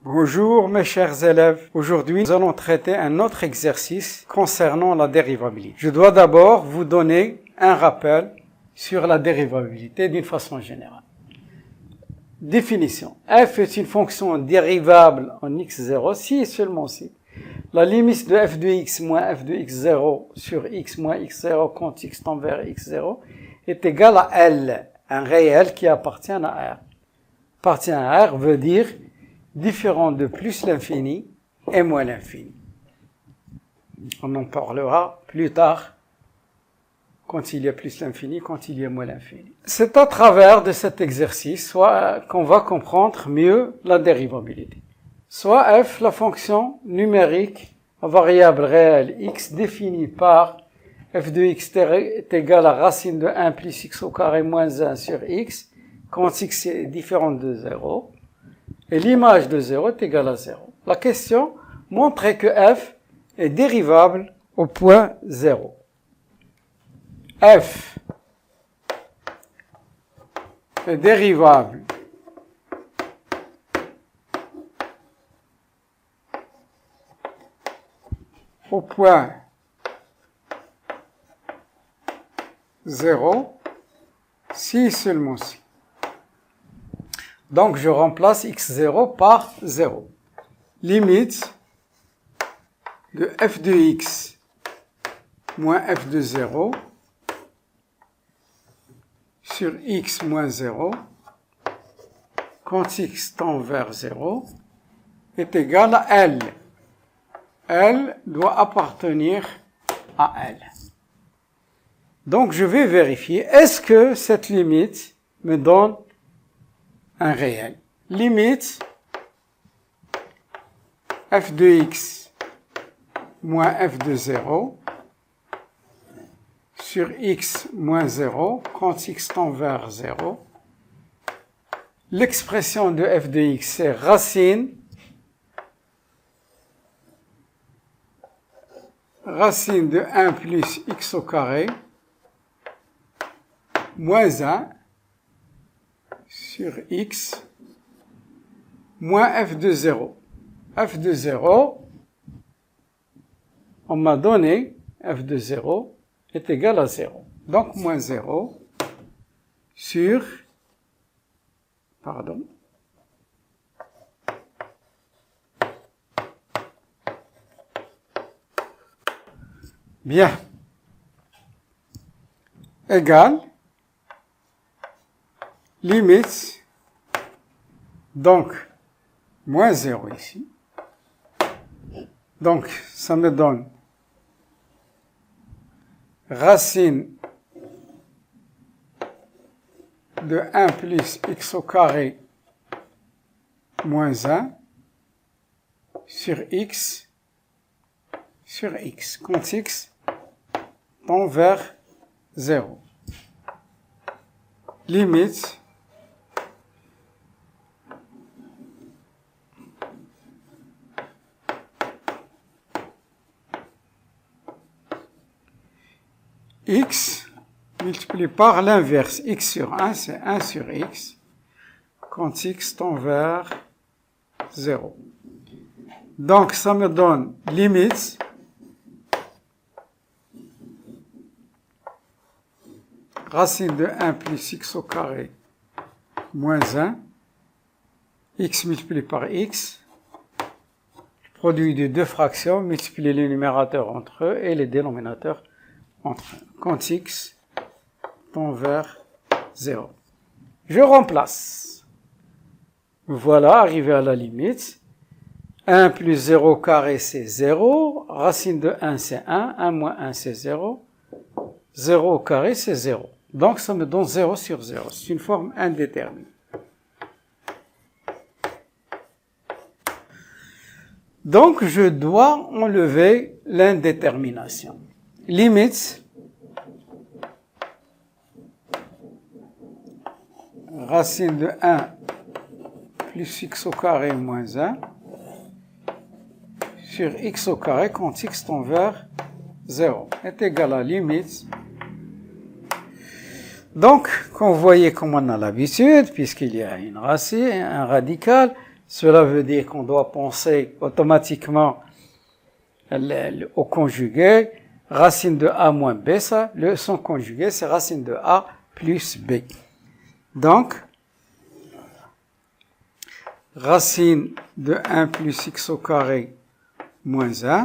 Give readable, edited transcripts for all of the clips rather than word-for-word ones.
Bonjour mes chers élèves, aujourd'hui nous allons traiter un autre exercice concernant la dérivabilité. Je dois d'abord vous donner un rappel sur la dérivabilité d'une façon générale. Définition. F est une fonction dérivable en x0 si et seulement si la limite de f de x moins f de x0 sur x moins x0 quand x tend vers x0 est égale à L, un réel qui appartient à R. Appartient à R veut dire différent de plus l'infini et moins l'infini. On en parlera plus tard quand il y a plus l'infini, quand il y a moins l'infini. C'est à travers de cet exercice soit qu'on va comprendre mieux la dérivabilité. Soit f, la fonction numérique à variable réelle x définie par f de x est égal à racine de 1 plus x au carré moins 1 sur x quand x est différent de 0. Et l'image de 0 est égale à 0. La question montrait que f est dérivable au point 0. F est dérivable au point 0 si seulement si. Donc, je remplace x0 par 0. Limite de f de x moins f de 0 sur x moins 0 quand x tend vers 0 est égal à L. L doit appartenir à L. Donc, je vais vérifier, est-ce que cette limite me donne un réel. Limite f de x moins f de 0 sur x moins 0 quand x tend vers 0. L'expression de f de x c'est racine de 1 plus x au carré moins 1 sur x moins f de 0. F de 0, on m'a donné f de 0 est égal à 0. Donc moins 0 sur, bien, égal, limite, donc, moins 0 ici. Donc, ça me donne racine de 1 plus x au carré moins 1 sur x quand x tend vers 0. Limite x multiplié par l'inverse. X sur 1, c'est 1 sur x quand x tend vers 0. Donc, ça me donne limite racine de 1 plus x au carré moins 1, x multiplié par x, produit de deux fractions, multiplier les numérateurs entre eux et les dénominateurs entre eux, quand x tend vers 0. Je remplace. Voilà, arrivé à la limite. 1 plus 0 carré, c'est 0. Racine de 1, c'est 1. 1 moins 1, c'est 0. 0 au carré, c'est 0. Donc, ça me donne 0 sur 0. C'est une forme indéterminée. Donc, je dois enlever l'indétermination. Limite racine de 1 plus x au carré moins 1 sur x au carré quand x tend vers 0 est égal à limite. Donc, quand vous voyez comme on a l'habitude, puisqu'il y a une racine, un radical, Cela veut dire qu'on doit penser automatiquement au conjugué. Racine de A moins B, ça, son conjugué, c'est racine de A plus B. Donc, racine de 1 plus x au carré moins 1,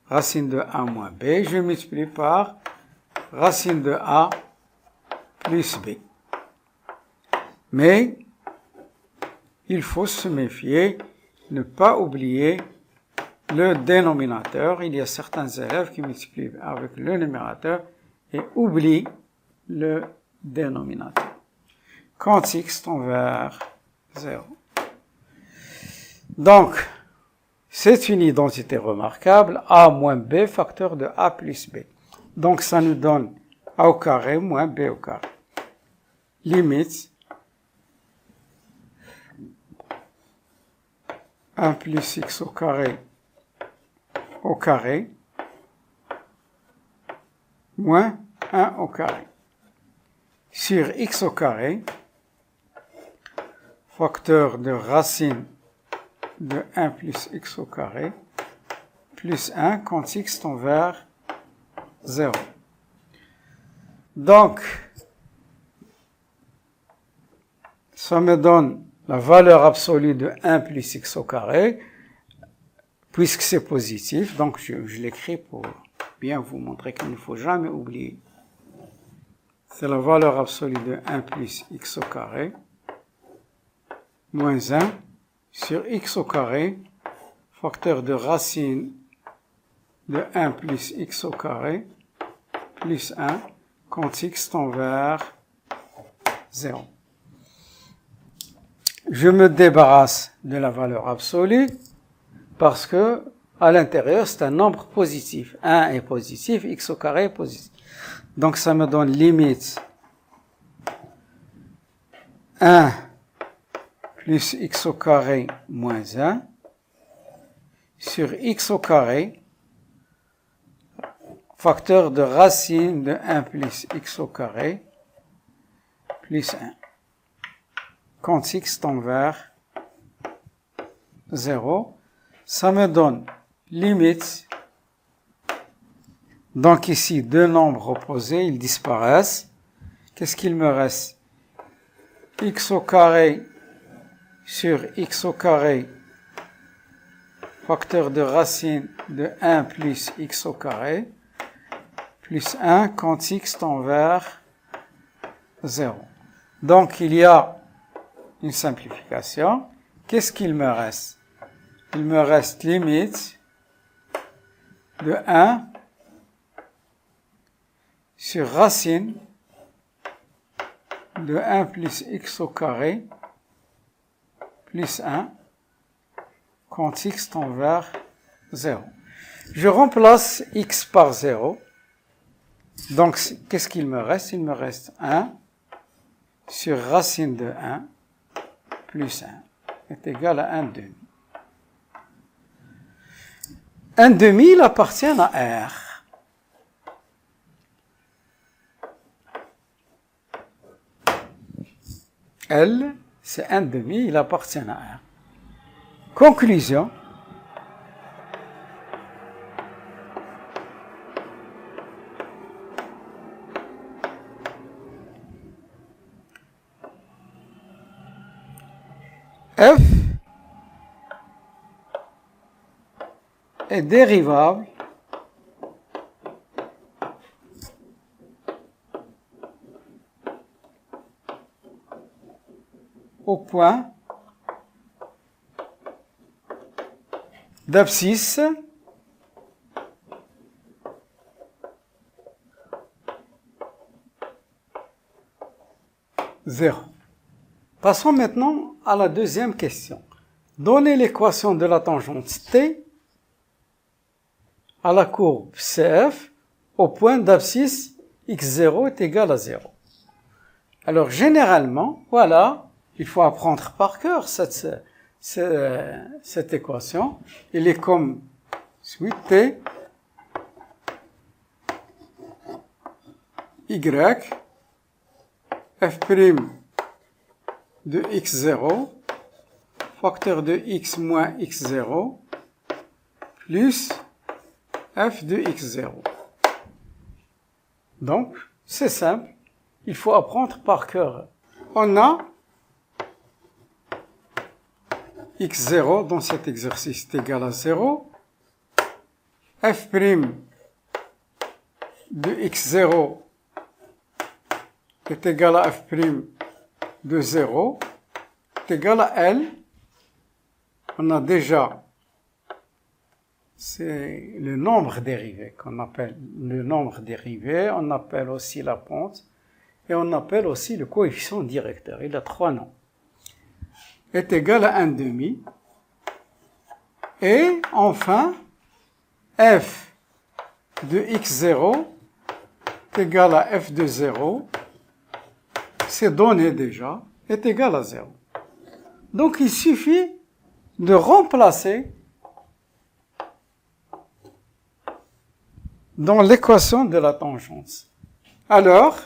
racine de A moins B, je multiplie par racine de A plus B. Mais, il faut se méfier, ne pas oublier le dénominateur. Il y a certains élèves qui multiplient avec le numérateur et oublient le dénominateur. Quand x tend vers 0. Donc, c'est une identité remarquable, a moins b facteur de a plus b. Donc, ça nous donne a au carré moins b au carré. Limite 1 plus x au carré moins 1 au carré sur x au carré facteur de racine de 1 plus x au carré plus 1 quand x tend vers 0. Donc, ça me donne la valeur absolue de 1 plus x au carré, puisque c'est positif, donc je l'écris pour bien vous montrer qu'il ne faut jamais oublier. C'est la valeur absolue de 1 plus x au carré, moins 1, sur x au carré, facteur de racine de 1 plus x au carré, plus 1, quand x tend vers 0. Je me débarrasse de la valeur absolue parce que à l'intérieur c'est un nombre positif. 1 est positif, x au carré est positif. Donc ça me donne limite 1 plus x au carré moins 1 sur x au carré facteur de racine de 1 plus x au carré plus 1. Quand x tend vers 0, ça me donne limite. Donc ici, deux nombres opposés, ils disparaissent. Qu'est-ce qu'il me reste? X au carré sur x au carré, facteur de racine de 1 plus x au carré, plus 1 quand x tend vers 0. Donc il y a une simplification. Qu'est-ce qu'il me reste? Il me reste limite de 1 sur racine de 1 plus x au carré plus 1 quand x tend vers 0. Je remplace x par 0. Donc, qu'est-ce qu'il me reste? Il me reste 1 sur racine de 1 plus 1 est égal à 1 demi. 1 demi, il appartient à R. L, c'est 1 demi, il appartient à R. Conclusion. F est dérivable au point d'abscisse zéro. Passons maintenant à la deuxième question. Donnez l'équation de la tangente T à la courbe CF au point d'abscisse x0 est égal à 0. Alors, généralement, voilà, il faut apprendre par cœur cette équation. Elle est comme suit T, Y, F' de x0, facteur de x moins x0 plus f de x0. Donc, c'est simple, il faut apprendre par cœur. On a x0 dans cet exercice est égal à 0, f' de x0 est égal à f' de 0 est égal à L. On a déjà, c'est le nombre dérivé qu'on appelle le nombre dérivé, on appelle aussi la pente et on appelle aussi le coefficient directeur, il a 3 noms, est égal à 1/2 et enfin f de x0 est égal à f de 0, c'est donné déjà, est égal à 0. Donc il suffit de remplacer dans l'équation de la tangente. Alors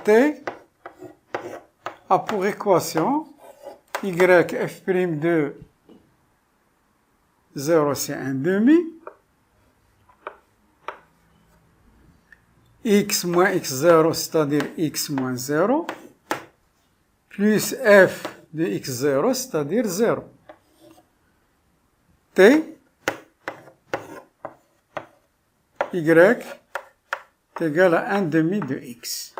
T a pour équation y f' de 0 c'est 1/2, x moins x0 c'est-à-dire x moins 0, plus f de x0 c'est-à-dire 0. T, y est égal à 1/2 de x.